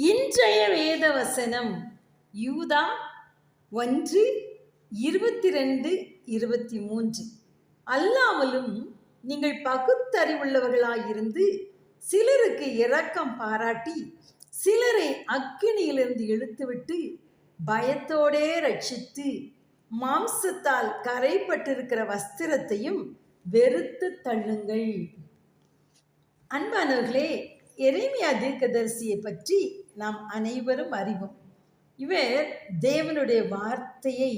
இன்றைய வேத வசனம் யூதா 1:22-23. அல்லாமலும் நீங்கள் பகுத்தறிவுள்ளவர்களாயிருந்து சிலருக்கு இரக்கம் பாராட்டி சிலரை அக்கினியிலிருந்து இழுத்துவிட்டு பயத்தோடே ரட்சித்து மாம்சத்தால் கரைப்பட்டிருக்கிற வஸ்திரத்தையும் வெறுத்து தள்ளுங்கள். அன்பானவர்களே, எரேமியா தீர்க்கதரிசியை பற்றி நாம் அனைவரும் அறிவோம். இவர் தேவனுடைய வார்த்தையை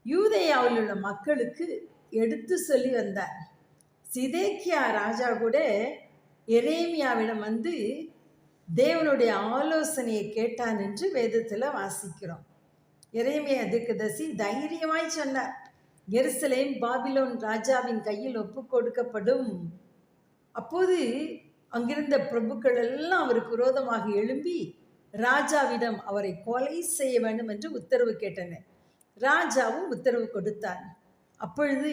யூதேயாவில் உள்ள மக்களுக்கு எடுத்து சொல்லி வந்தார். சிதேக்கியா ராஜா கூட எரேமியாவிடம் வந்து தேவனுடைய ஆலோசனையை கேட்டான் என்று வேதத்தில் வாசிக்கிறோம். எரேமியா தீர்க்கதரிசி தைரியமாய் சொன்னார், எருசலேம் பாபிலோன் ராஜாவின் கையில் ஒப்பு கொடுக்கப்படும். அப்போது அங்கிருந்த பிரபுக்கள் எல்லாம் அவருக்கு விரோதமாக எழும்பி ராஜாவிடம் அவரை கொலை செய்ய வேண்டும் என்று உத்தரவு கேட்டனர். ராஜாவும் உத்தரவு கொடுத்தார். அப்பொழுது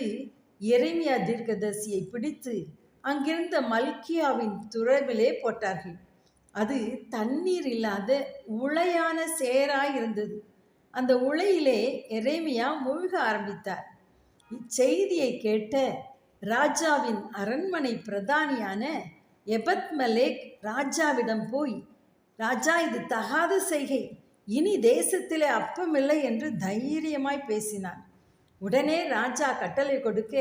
எரேமியா தீர்க்கதரிசியை பிடித்து அங்கிருந்த மல்கியாவின் துறவிலே போட்டார்கள். அது தண்ணீர் இல்லாத உளையான சேராய் இருந்தது. அந்த உளையிலே எரேமியா மூழ்க ஆரம்பித்தார். இச்செய்தியை கேட்ட ராஜாவின் அரண்மனை பிரதானியான எபத்மெலேக் ராஜாவிடம் போய், ராஜா, இது தகாத செய்கை, இனி தேசத்திலே அப்பமில்லை என்று தைரியமாய் பேசினான். உடனே ராஜா கட்டளை கொடுக்க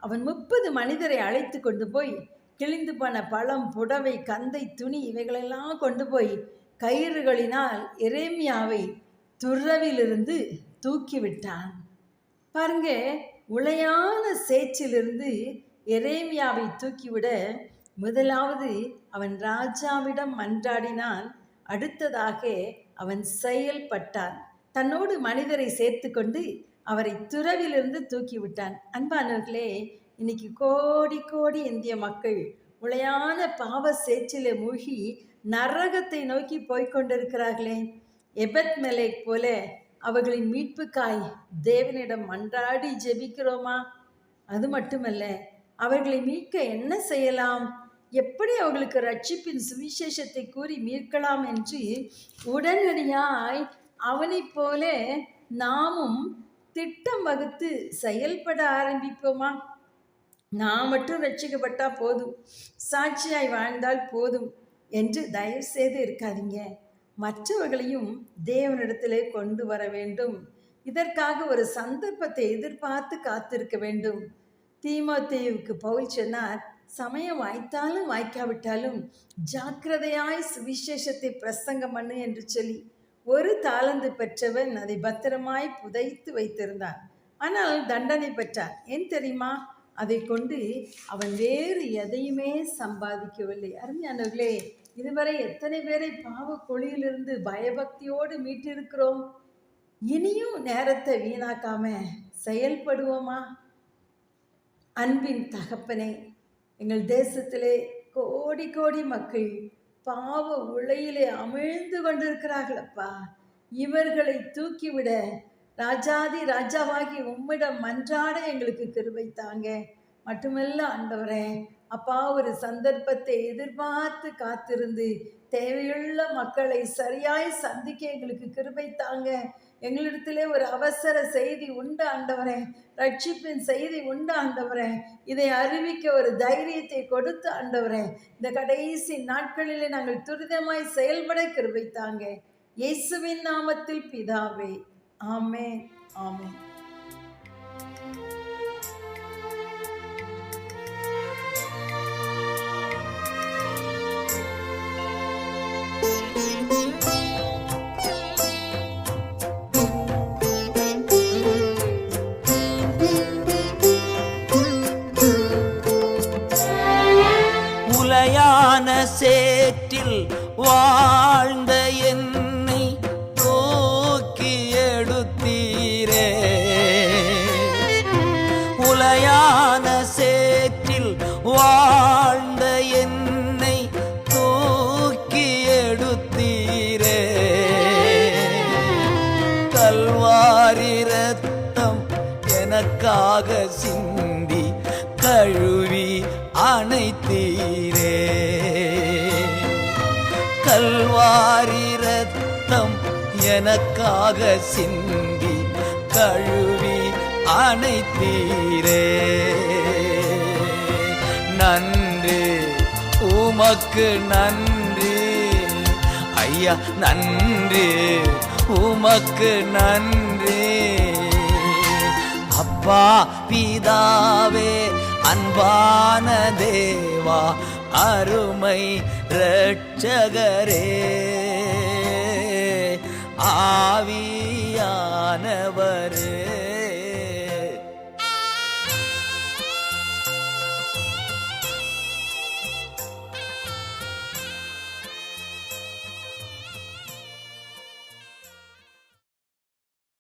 அவன் 30 மனிதரை அழைத்து கொண்டு போய் கிழிந்து போன பழம், புடவை, கந்தை, துணி இவைகளெல்லாம் கொண்டு போய் கயிறுகளினால் எரேமியாவை துறவிலிருந்து தூக்கிவிட்டான். பாருங்க, உளையான சேற்றிலிருந்து எரேமியாவை தூக்கிவிட முதலாவது அவன் ராஜாவிடம் மன்றாடினான். அடுத்ததாக அவன் செயல்பட்டான். தன்னோடு மனிதரை சேர்த்து கொண்டு அவரை துறவிலிருந்து தூக்கிவிட்டான். அன்பானவர்களே, இன்னைக்கு கோடி கோடி இந்திய மக்கள் உளையான பாவ சேற்றிலே மூழ்கி நரகத்தை நோக்கி போய்கொண்டிருக்கிறார்களே. எபத்மெலேக் போல அவர்களின் மீட்புக்காய் தேவனிடம் மன்றாடி ஜெபிக்கிறோமா? அது மட்டுமல்ல, அவர்களை மீட்க என்ன செய்யலாம், எப்படி அவர்களுக்கு ரட்சிப்பின் சுவிசேஷத்தை கூறி மீட்கலாம் என்று உடனடியாய் அவனைப் போல நாமும் திட்டம் வகுத்து செயல்பட ஆரம்பிப்போமா? நான் மட்டும் ரட்சிக்கப்பட்டா போதும், சாட்சியாய் வாழ்ந்தால் போதும் என்று தயவு செய்து இருக்காதீங்க. மற்றவர்களையும் தேவனிடத்திலே கொண்டு வர வேண்டும். இதற்காக ஒரு சந்தர்ப்பத்தை எதிர்பார்த்து காத்திருக்க வேண்டும். தீமோத்தேயுவுக்கு பவுல் சொன்னார், சமயம் வாய்த்தாலும் வாய்க்காவிட்டாலும் ஜாக்கிரதையாய் சுவிசேஷத்தை பிரசங்கம் பண்ணு என்று சொல்லி. ஒரு தாளந்து பெற்றவன் அதை பத்திரமாய் புதைத்து வைத்திருந்தான். ஆனால் தண்டனை பெற்றான். ஏன் தெரியுமா? அதை கொண்டு அவன் வேறு எதையுமே சம்பாதிக்கவில்லை. அருமையானவர்களே, இதுவரை எத்தனை பேரை பாவ குழியிலிருந்து பயபக்தியோடு மீட்டிருக்கிறோம். இனியும் நேரத்தை வீணாக்காம செயல்படுவோமா? அன்பின் தகப்பனே, எங்கள் தேசத்திலே கோடி கோடி மக்கள் பாவ உளையிலே அமிழ்ந்து கொண்டிருக்கிறார்களப்பா. இவர்களை தூக்கிவிட ராஜாதி ராஜாவாகி உம்மிடம் மன்றாட எங்களுக்கு கிருபை தாங்க. மட்டுமல்ல ஆண்டவரே, அப்பா, ஒரு சந்தர்ப்பத்தை எதிர்பார்த்து காத்திருந்து தேவையுள்ள மக்களை சரியாய் சந்திக்க எங்களுக்கு கிருபை தாங்க. எங்களிடத்திலே ஒரு அவசர செய்தி உண்டு ஆண்டவரே, ரட்சிப்பின் செய்தி உண்டு ஆண்டவரே. இதை அறிவிக்க ஒரு தைரியத்தை கொடுத்து ஆண்டவரே, இந்த கடைசி நாட்களிலே நாங்கள் துரிதமாய் செயல்பட கிருபை தாங்க. இயேசுவின் நாமத்தில் பிதாவே, ஆமென், ஆமென். உலையான சேற்றில் வாழ்ந்த என்னை தூக்கி எடுத்தீரே. உலையான சேற்றில் வாழ்ந்த என்னை தூக்கி எடுத்தீரே. கல்வாரி ரத்தம் எனக்காக சிந்தி கழுவி அனைத்தீரே. கல்வாரி கல்வாரி ரத்தம் எனக்காக சிந்தி கழுவி அணைத்தீரே. நன்றி உமக்கு நன்றி ஐயா, நன்றி உமக்கு நன்றி. அப்பா பிதாவே அன்பான தேவா அருமை இரட்சகரே, ஆவியானவரே